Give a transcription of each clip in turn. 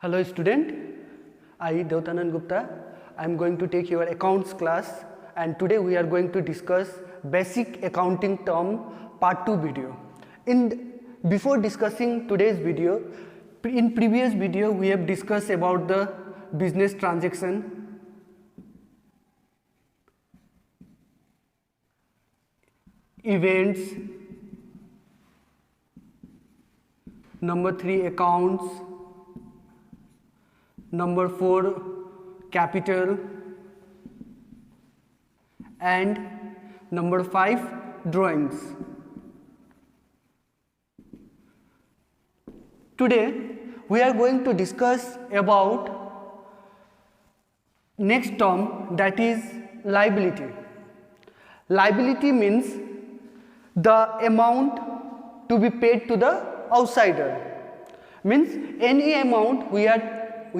Hello student, I Devatanand Gupta. I am going to take your accounts class and today we are going to discuss basic accounting term part 2 video. Before discussing today's video, in previous video we have discussed about the business transaction, events, number 3 accounts, number 4 capital, and number 5 drawings. Today we are going to discuss about next term, that is liability. Liability means the amount to be paid to the outsider, means any amount we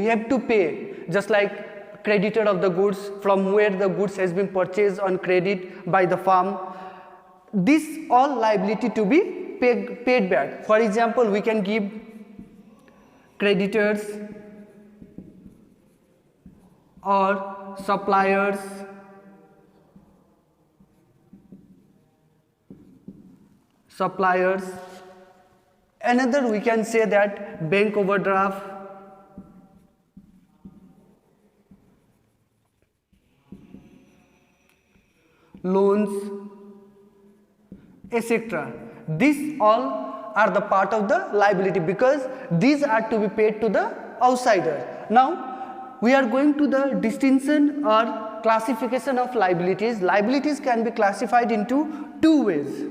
have to pay, just like creditor of the goods, from where the goods has been purchased on credit by the firm. This all liability to be paid back. For example, we can give creditors or suppliers, another we can say that bank overdraft, loans, etc. These all are the part of the liability because these are to be paid to the outsider. Now we are going to the distinction or classification of liabilities. Liabilities can be classified into two ways.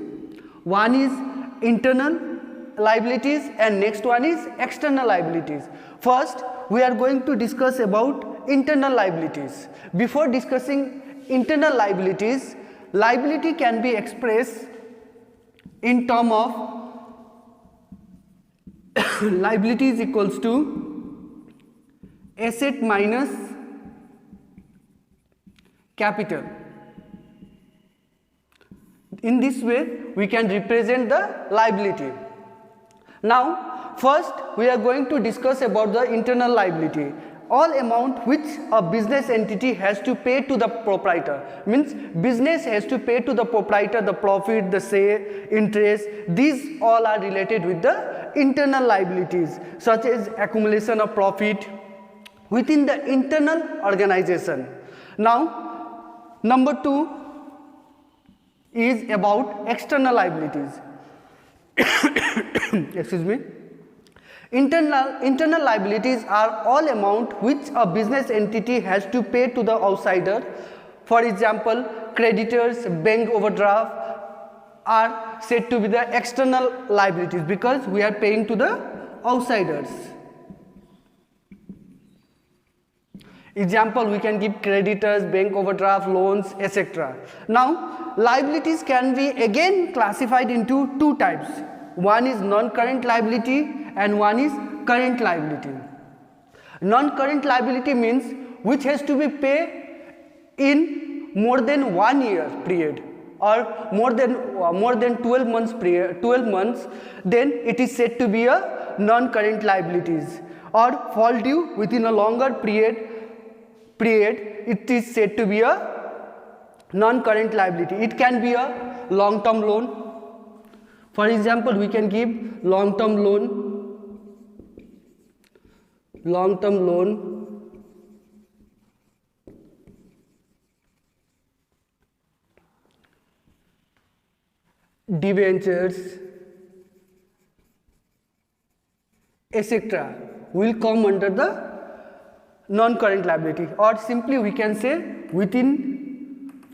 One is internal liabilities and next one is external liabilities. First we are going to discuss about internal liabilities. Before discussing internal liabilities, liability can be expressed in term of liability is equals to asset minus capital. In this way we can represent the liability. Now first we are going to discuss about the internal liability. All amount which a business entity has to pay to the proprietor, means business has to pay to the proprietor the profit, the say, interest. These all are related with the internal liabilities, such as accumulation of profit within the internal organization. Now number 2 is about external liabilities. Excuse me. Internal liabilities are all amount which a business entity has to pay to the outsider. For example, creditors, bank overdraft are said to be the external liabilities because we are paying to the outsiders. Example, we can give creditors, bank overdraft, loans, etc. Now liabilities can be again classified into two types. One is non-current liability and one is current liability. Non-current liability means which has to be paid in more than 1 year period or more than 12 months, then it is said to be a non-current liabilities, or fall due within a longer period it is said to be a non-current liability. It can be a long-term loan. For example, we can give long-term loan, debentures, etc. will come under the non-current liability, or simply we can say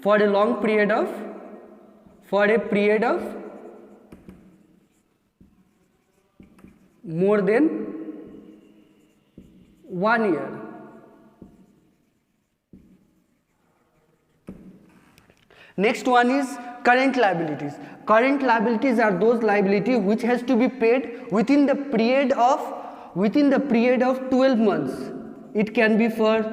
for a period of more than 1 year. Next one is current liabilities. Current liabilities are those liabilities which has to be paid within the period of 12 months. It can be for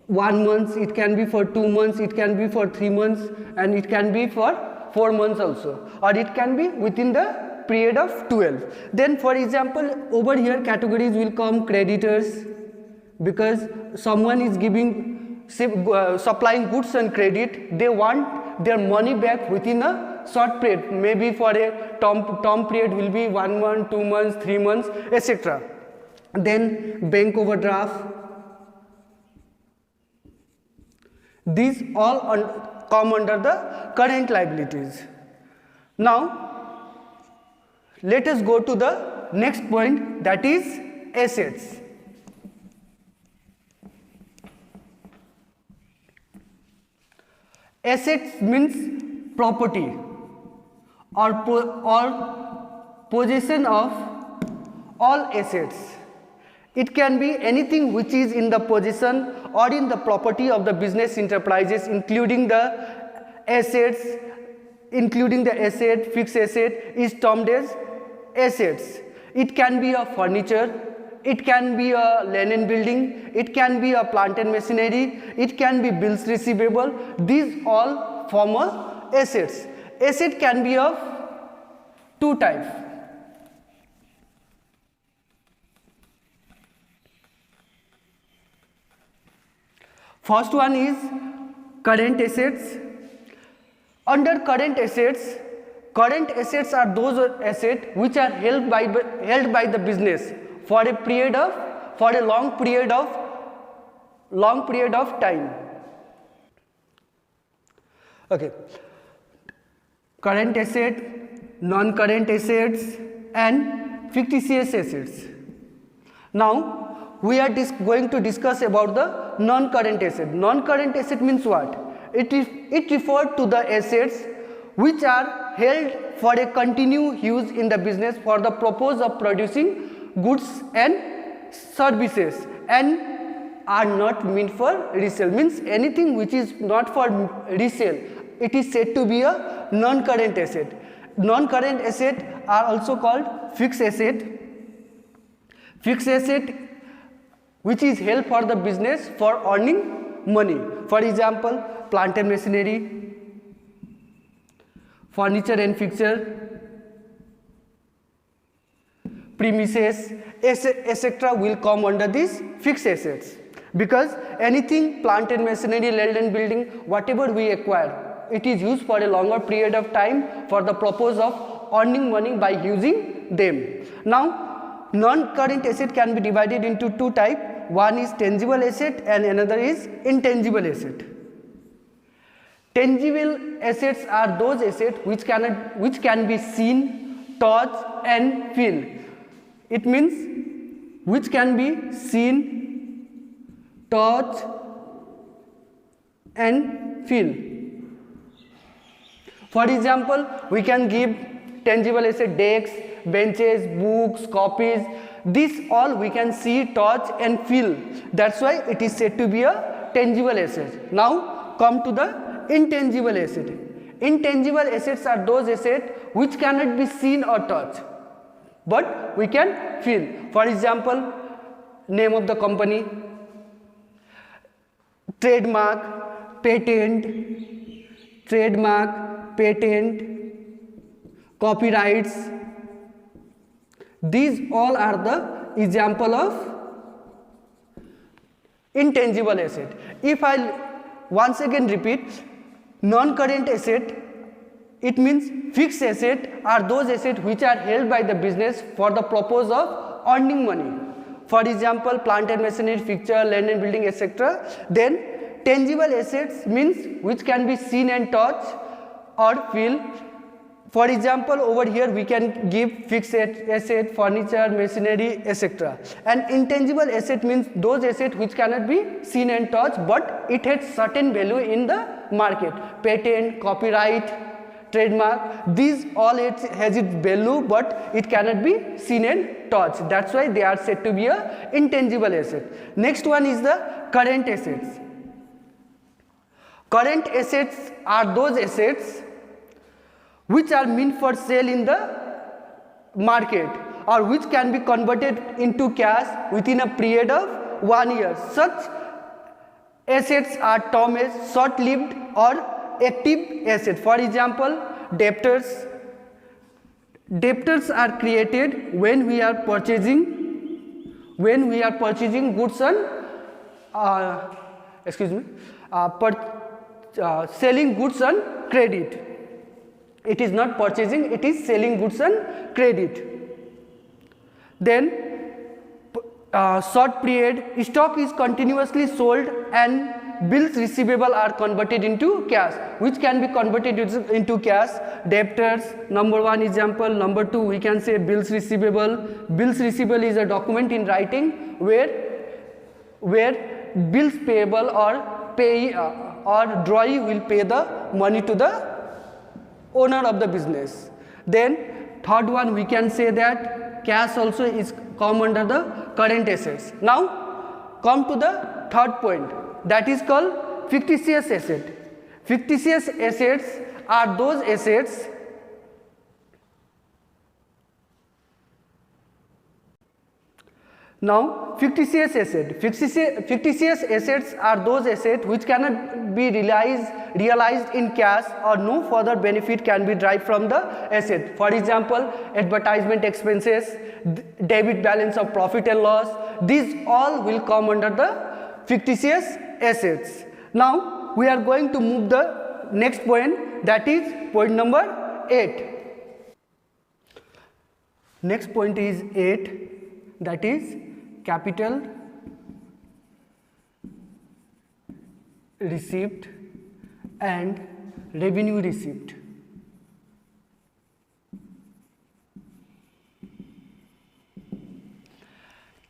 1 month, it can be for 2 months, it can be for 3 months, and it can be for 4 months also, or it can be within the period of 12. Then for example, over here categories will come creditors, because someone is giving supplying goods and credit, they want their money back within a short period, maybe for a term period will be 1 month, 2 months, 3 months, etc. Then bank overdraft, these all come under the current liabilities. Now let us go to the next point, that is assets. Assets means property or possession of all assets. It can be anything which is in the possession or in the property of the business enterprises, including the assets, fixed asset is termed as assets. It can be a furniture, it can be a land and building, it can be a plant and machinery, it can be bills receivable. These all form a assets. Asset can be of two types. First one is current assets. Under current assets are those assets which are held by the business for a long period of time. Okay. Current asset, non-current assets and fictitious assets. Now we are going to discuss about the non-current asset. Non-current asset means what? It refers to the assets which are held for a continued use in the business for the purpose of producing goods and services and are not meant for resale. Means anything which is not for resale, it is said to be a non-current asset. Non-current asset are also called fixed asset. Fixed asset which is held for the business for earning money. For example, plant and machinery, furniture and fixture, premises, etc. will come under these fixed assets, because anything plant and machinery, land and building, whatever we acquire, it is used for a longer period of time for the purpose of earning money by using them. Now non-current asset can be divided into two types. One is tangible asset and another is intangible asset. Tangible assets are those assets which can be seen, touched and feel. It means which can be seen, touched and feel. For example, we can give tangible asset desks, benches, books, copies. These all we can see, touch and feel. That's why it is said to be a tangible asset. Now come to the intangible asset. Intangible assets are those assets which cannot be seen or touched, but we can feel. For example, name of the company, trademark, patent, copyrights. These all are the example of intangible asset. If I once again repeat, non-current asset, it means fixed asset are those assets which are held by the business for the purpose of earning money. For example, plant and machinery, fixture, land and building, etc. Then tangible assets means which can be seen and touched or feel. For example, over here we can give fixed asset, furniture, machinery, etc. And intangible asset means those assets which cannot be seen and touched, but it has certain value in the market. Patent, copyright, trademark, these all it has its value, but it cannot be seen and touched. That's why they are said to be a intangible asset. Next one is the current assets. Current assets are those assets which are meant for sale in the market or which can be converted into cash within a period of 1 year. Such assets are termed as short-lived or active assets. For example, debtors, debtors are created when we are purchasing goods and selling goods on credit. It is not purchasing, it is selling goods on credit. Then short period, stock is continuously sold and bills receivable are converted into cash. Which can be converted into cash? Debtors, number one example. Number two, we can say bills receivable. Bills receivable is a document in writing where bills payable or drawee will pay the money to the owner of the business. Then third one, we can say that cash also is come under the current assets. Now come to the third point, that is called fictitious asset. Fictitious assets are those assets fictitious assets are those assets which cannot be realized in cash, or no further benefit can be derived from the asset. For example, advertisement expenses, debit balance of profit and loss, these all will come under the fictitious assets. Now we are going to move the next point, that is point number 8. Next point is 8, that is capital received and revenue received.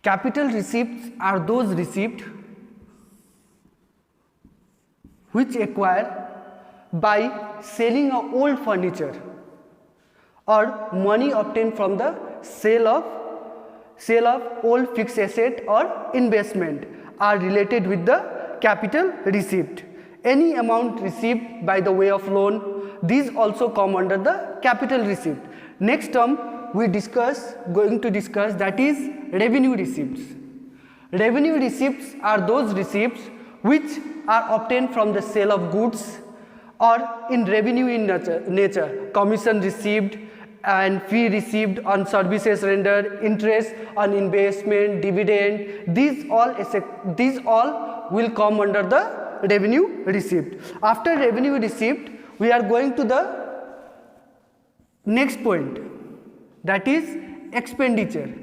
Capital receipts are those receipts which acquire by selling a old furniture or money obtained from the sale of old fixed asset or investment are related with the capital receipt. Any amount received by the way of loan, these also come under the capital receipt. Next term we going to discuss, that is revenue receipts. Revenue receipts are those receipts which are obtained from the sale of goods or in revenue in nature, commission received and fee received on services rendered, interest on investment, dividend, these all will come under the revenue receipt. After revenue receipt, we are going to the next point, that is expenditure.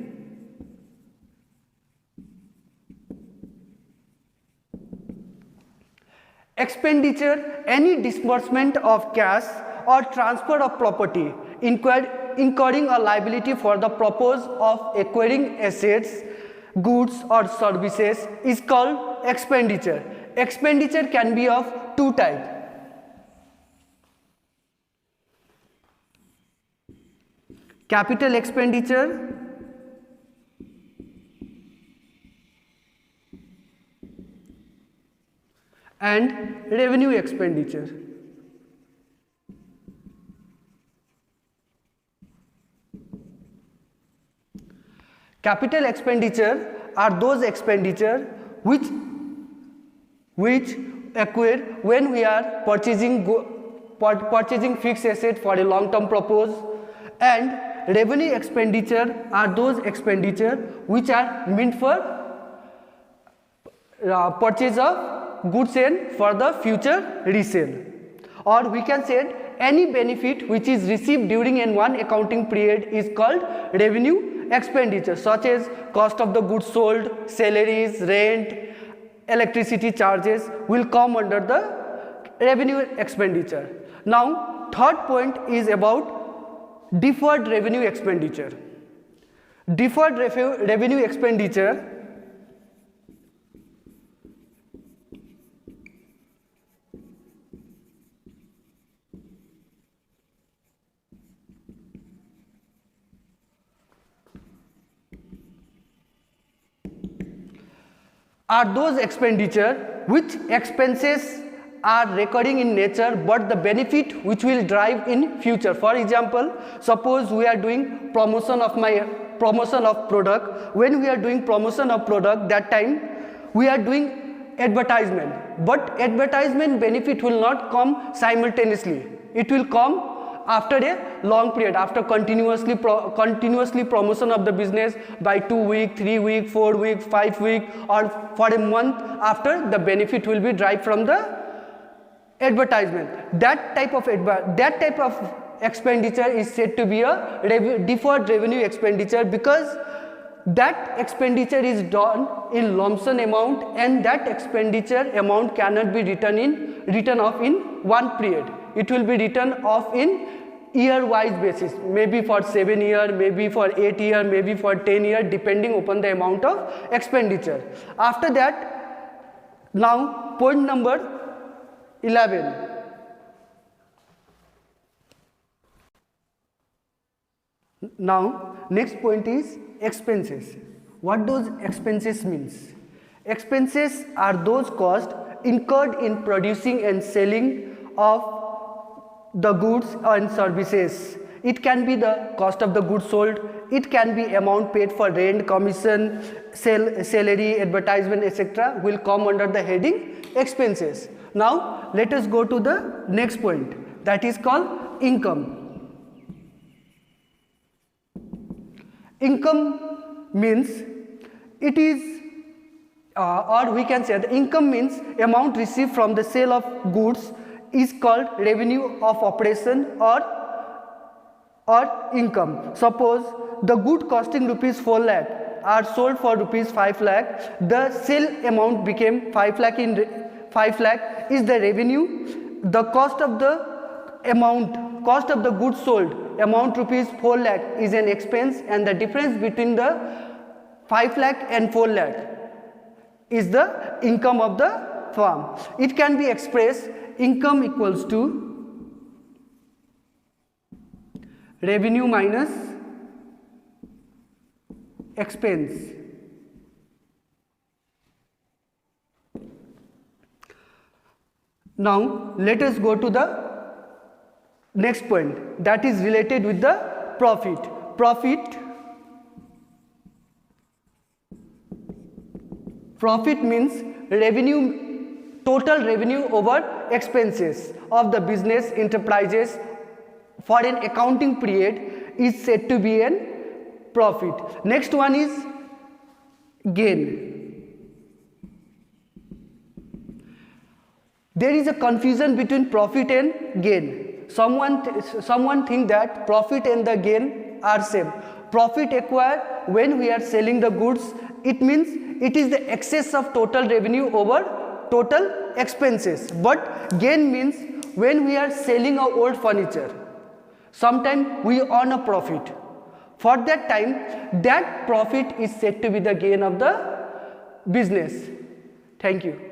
Expenditure, any disbursement of cash or transfer of property incurring a liability for the purpose of acquiring assets, goods or services is called expenditure. Expenditure can be of two types. Capital expenditure and revenue expenditure. Capital expenditure are those expenditure which occur when we are purchasing fixed asset for a long term purpose, and revenue expenditure are those expenditure which are meant for purchase of goods and for the future resale. Or we can say any benefit which is received during one accounting period is called revenue expenditure, such as cost of the goods sold, salaries, rent, electricity charges will come under the revenue expenditure. Now third point is about deferred revenue expenditure. Deferred revenue expenditure are those expenditure which expenses are recurring in nature but the benefit which will drive in future. For example, suppose we are doing promotion of product. When we are doing promotion of product, that time we are doing advertisement, but advertisement benefit will not come simultaneously. It will come after a long period, after continuously promotion of the business by 2 week, 3 week, 4 week, 5 week, or for a month after the benefit will be derived from the advertisement. That type of expenditure is said to be a deferred revenue expenditure, because that expenditure is done in lump sum amount, and that expenditure amount cannot be written off in one period. It will be written off in year wise basis, maybe for 7 years, maybe for 8 years, maybe for 10 years, depending upon the amount of expenditure. After that, now point number 11. Now next point is expenses. What does expenses means? Expenses are those costs incurred in producing and selling of the goods and services. It can be the cost of the goods sold, it can be amount paid for rent, commission, salary, advertisement, etc. will come under the heading expenses. Now let us go to the next point, that is called income. Income means it is or we can say the income means amount received from the sale of goods is called revenue of operation or income. Suppose the good costing rupees 4 lakh are sold for rupees 5 lakh, the sale amount became 5 lakh is the revenue. The cost of the goods sold amount rupees 4 lakh is an expense, and the difference between the 5 lakh and 4 lakh is the income of the firm. It can be expressed income equals to revenue minus expense. Now let us go to the next point, that is related with the profit. Profit means total revenue over expenses of the business enterprises for an accounting period is said to be an profit. Next one is gain. There is a confusion between profit and gain. Someone think that profit and the gain are same. Profit acquired when we are selling the goods, it means it is the excess of total revenue over total expenses. But gain means when we are selling our old furniture, sometimes we earn a profit. For that time, that profit is said to be the gain of the business. Thank you.